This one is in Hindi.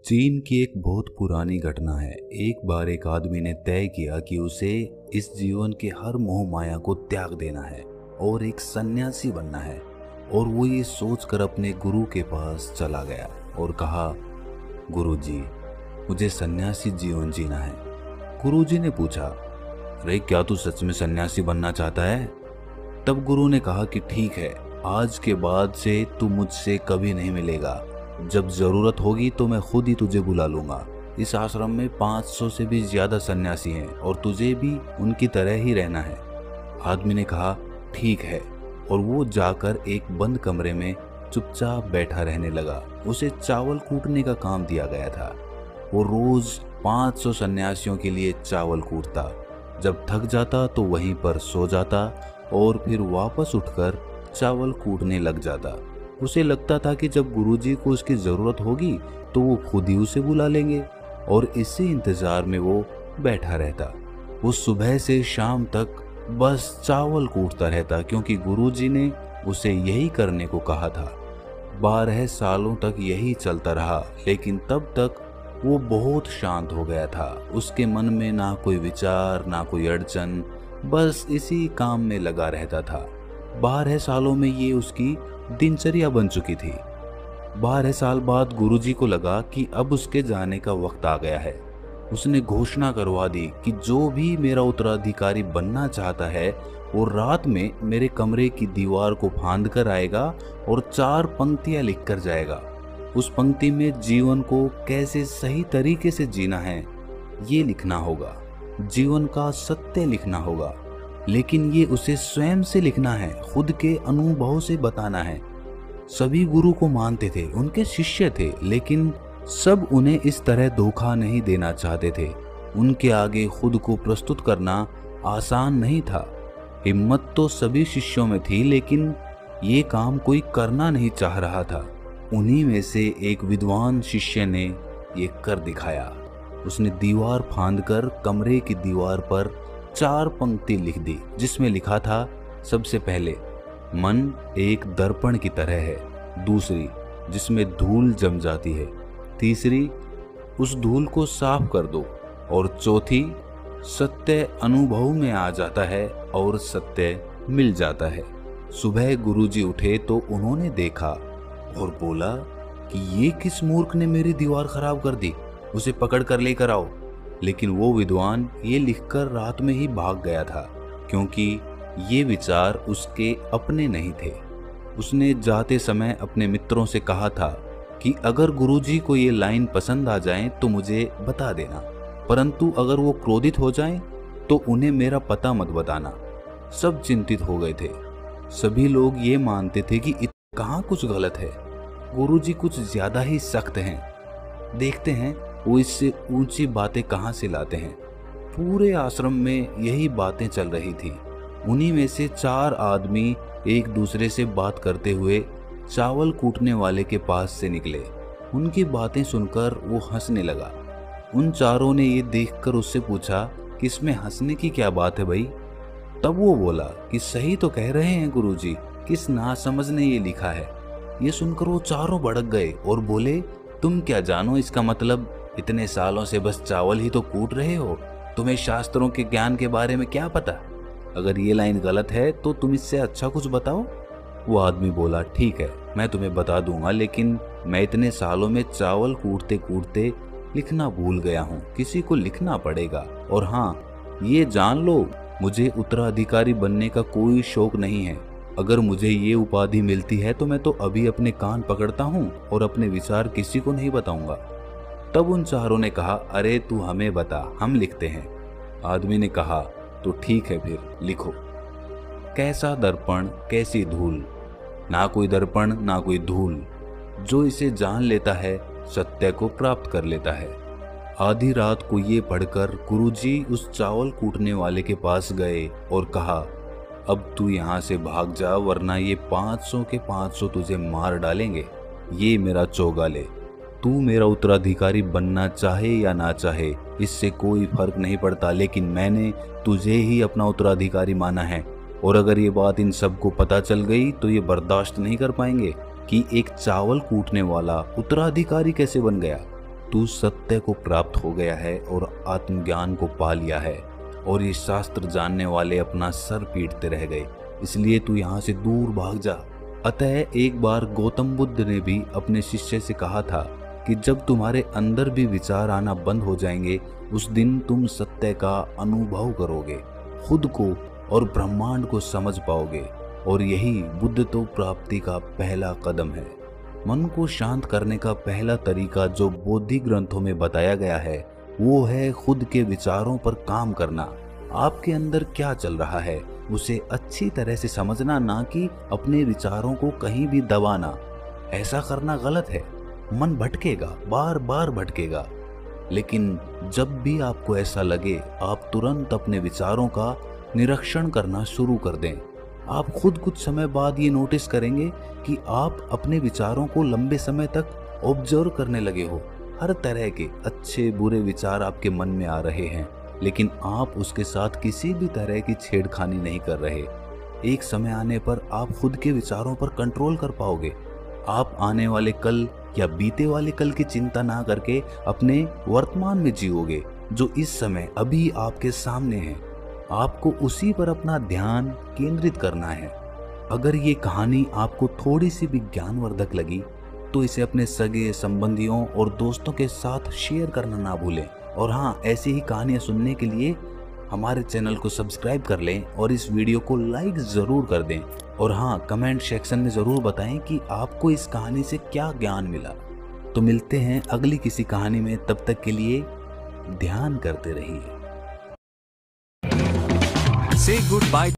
चीन की एक बहुत पुरानी घटना है। एक बार एक आदमी ने तय किया कि उसे इस जीवन के हर मोह माया को त्याग देना है और एक सन्यासी बनना है। और वो ये सोचकर अपने गुरु के पास चला गया और कहा, गुरुजी, मुझे सन्यासी जीवन जीना है। गुरुजी ने पूछा, अरे क्या तू सच में सन्यासी बनना चाहता है? तब गुरु ने कहा कि ठीक है, आज के बाद से तू मुझसे कभी नहीं मिलेगा। जब जरूरत होगी तो मैं खुद ही तुझे बुला लूंगा। इस आश्रम में 500 से भी ज्यादा सन्यासी हैं और तुझे भी उनकी तरह ही रहना है। आदमी ने कहा, ठीक है, और वो जाकर एक बंद कमरे में चुपचाप बैठा रहने लगा। उसे चावल कूटने का काम दिया गया था। वो रोज 500 सन्यासियों के लिए चावल कूटता। जब थक जाता तो वहीं पर सो जाता और फिर वापस उठकर चावल कूटने लग जाता। उसे लगता था कि जब गुरुजी को उसकी जरूरत होगी तो वो खुद ही उसे बुला लेंगे, और इसी इंतजार में वो बैठा रहता। वो सुबह से शाम तक बस चावल कूटता रहता, क्योंकि गुरुजी ने उसे यही करने को कहा था। 12 सालों तक यही चलता रहा, लेकिन तब तक वो बहुत शांत हो गया था। उसके मन में ना कोई विचार, ना कोई अड़चन, बस इसी काम में लगा रहता था। 12 सालों में ये उसकी दिनचर्या बन चुकी थी। 12 साल बाद गुरुजी को लगा कि अब उसके जाने का वक्त आ गया है। उसने घोषणा करवा दी कि जो भी मेरा उत्तराधिकारी बनना चाहता है वो रात में मेरे कमरे की दीवार को फांद कर आएगा और 4 पंक्तियां लिख कर जाएगा। उस पंक्ति में जीवन को कैसे सही तरीके से जीना है ये लिखना होगा, जीवन का सत्य लिखना होगा, लेकिन ये उसे स्वयं से लिखना है, खुद के अनुभव से बताना है। सभी गुरु को मानते थे, उनके शिष्य थे, लेकिन सब उन्हें इस तरह धोखा नहीं देना चाहते थे। उनके आगे खुद को प्रस्तुत करना आसान नहीं था। हिम्मत तो सभी शिष्यों में थी, लेकिन ये काम कोई करना नहीं चाह रहा था। उन्हीं में से एक विद्वान शिष्य ने ये कर दिखाया। उसने दीवार फांदकर कमरे की दीवार पर 4 पंक्ति लिख दी, जिसमें लिखा था, सबसे पहले, मन एक दर्पण की तरह है। दूसरी, जिसमें धूल जम जाती है। तीसरी, उस धूल को साफ कर दो। और चौथी, सत्य अनुभव में आ जाता है और सत्य मिल जाता है। सुबह गुरुजी उठे तो उन्होंने देखा और बोला कि ये किस मूर्ख ने मेरी दीवार खराब कर दी, उसे पकड़ कर लेकर आओ। लेकिन वो विद्वान ये लिखकर रात में ही भाग गया था, क्योंकि ये विचार उसके अपने नहीं थे। उसने जाते समय अपने मित्रों से कहा था कि अगर गुरुजी को ये लाइन पसंद आ जाए तो मुझे बता देना, परंतु अगर वो क्रोधित हो जाएं तो उन्हें मेरा पता मत बताना। सब चिंतित हो गए थे। सभी लोग ये मानते थे कि कहाँ कुछ गलत है, गुरुजी कुछ ज्यादा ही सख्त हैं। देखते हैं वो इससे ऊंची बातें कहाँ से लाते हैं। पूरे आश्रम में यही बातें चल रही थी। उन्हीं में से 4 आदमी एक दूसरे से बात करते हुए चावल कूटने वाले के पास से निकले। उनकी बातें सुनकर वो हंसने लगा। उन चारों ने ये देखकर उससे पूछा कि इसमें हंसने की क्या बात है भाई? तब वो बोला कि सही तो कह रहे हैं गुरुजी, किस नासमझ ने ये लिखा है। ये सुनकर वो चारों भड़क गए और बोले, तुम क्या जानो इसका मतलब? इतने सालों से बस चावल ही तो कूट रहे हो, तुम्हें शास्त्रों के ज्ञान के बारे में क्या पता? अगर ये लाइन गलत है तो तुम इससे अच्छा कुछ बताओ। वो आदमी बोला, ठीक है, मैं तुम्हें बता दूंगा, लेकिन मैं इतने सालों में चावल कूटते कूटते लिखना भूल गया हूँ। किसी को लिखना पड़ेगा। और हाँ, ये जान लो, मुझे उत्तराधिकारी बनने का कोई शौक नहीं है। अगर मुझे ये उपाधि मिलती है तो मैं तो अभी अपने कान पकड़ता हूँ और अपने विचार किसी को नहीं बताऊंगा। तब उन चारों ने कहा, अरे तू हमें बता, हम लिखते हैं। आदमी ने कहा, तो ठीक है, फिर लिखो। कैसा दर्पण, कैसी धूल, ना कोई दर्पण ना कोई धूल, जो इसे जान लेता है सत्य को प्राप्त कर लेता है। आधी रात को ये पढ़कर गुरुजी उस चावल कूटने वाले के पास गए और कहा, अब तू यहाँ से भाग जा, वरना ये 500 के 500 तुझे मार डालेंगे। ये मेरा चोगा ले। तू मेरा उत्तराधिकारी बनना चाहे या ना चाहे, इससे कोई फर्क नहीं पड़ता, लेकिन मैंने तुझे ही अपना उत्तराधिकारी माना है। और अगर ये बात इन सबको पता चल गई तो ये बर्दाश्त नहीं कर पाएंगे कि एक चावल कूटने वाला उत्तराधिकारी कैसे बन गया। तू सत्य को प्राप्त हो गया है और आत्मज्ञान को पा लिया है, और ये शास्त्र जानने वाले अपना सर पीटते रह गए, इसलिए तू यहाँ से दूर भाग जा। अतः एक बार गौतम बुद्ध ने भी अपने शिष्य से कहा था कि जब तुम्हारे अंदर भी विचार आना बंद हो जाएंगे, उस दिन तुम सत्य का अनुभव करोगे, खुद को और ब्रह्मांड को समझ पाओगे, और यही बुद्धत्व प्राप्ति का पहला कदम है। मन को शांत करने का पहला तरीका जो बौद्धिक ग्रंथों में बताया गया है वो है खुद के विचारों पर काम करना। आपके अंदर क्या चल रहा है उसे अच्छी तरह से समझना, ना कि अपने विचारों को कहीं भी दबाना। ऐसा करना गलत है। मन भटकेगा, बार बार भटकेगा, लेकिन जब भी आपको ऐसा लगे आप तुरंत अपने विचारों का निरीक्षण करना शुरू कर दें। आप खुद कुछ समय बाद ये नोटिस करेंगे कि आप अपने विचारों को लंबे समय तक ऑब्जर्व करने लगे हो। हर तरह के अच्छे बुरे विचार आपके मन में आ रहे हैं, लेकिन आप उसके साथ किसी भी तरह की छेड़खानी नहीं कर रहे। एक समय आने पर आप खुद के विचारों पर कंट्रोल कर पाओगे। आप आने वाले कल या बीते वाले कल की चिंता ना करके अपने वर्तमान में जियोगे, जो इस समय अभी आपके सामने है। आपको उसी पर अपना ध्यान केंद्रित करना है। अगर ये कहानी आपको थोड़ी सी भी ज्ञानवर्धक लगी तो इसे अपने सगे संबंधियों और दोस्तों के साथ शेयर करना ना भूलें। और हाँ, ऐसी ही कहानियाँ सुनने के लिए हमारे चैनल को सब्सक्राइब कर लें और इस वीडियो को लाइक ज़रूर कर दें। और हाँ, कमेंट सेक्शन में ज़रूर बताएं कि आपको इस कहानी से क्या ज्ञान मिला। तो मिलते हैं अगली किसी कहानी में, तब तक के लिए ध्यान करते रहिए। Say goodbye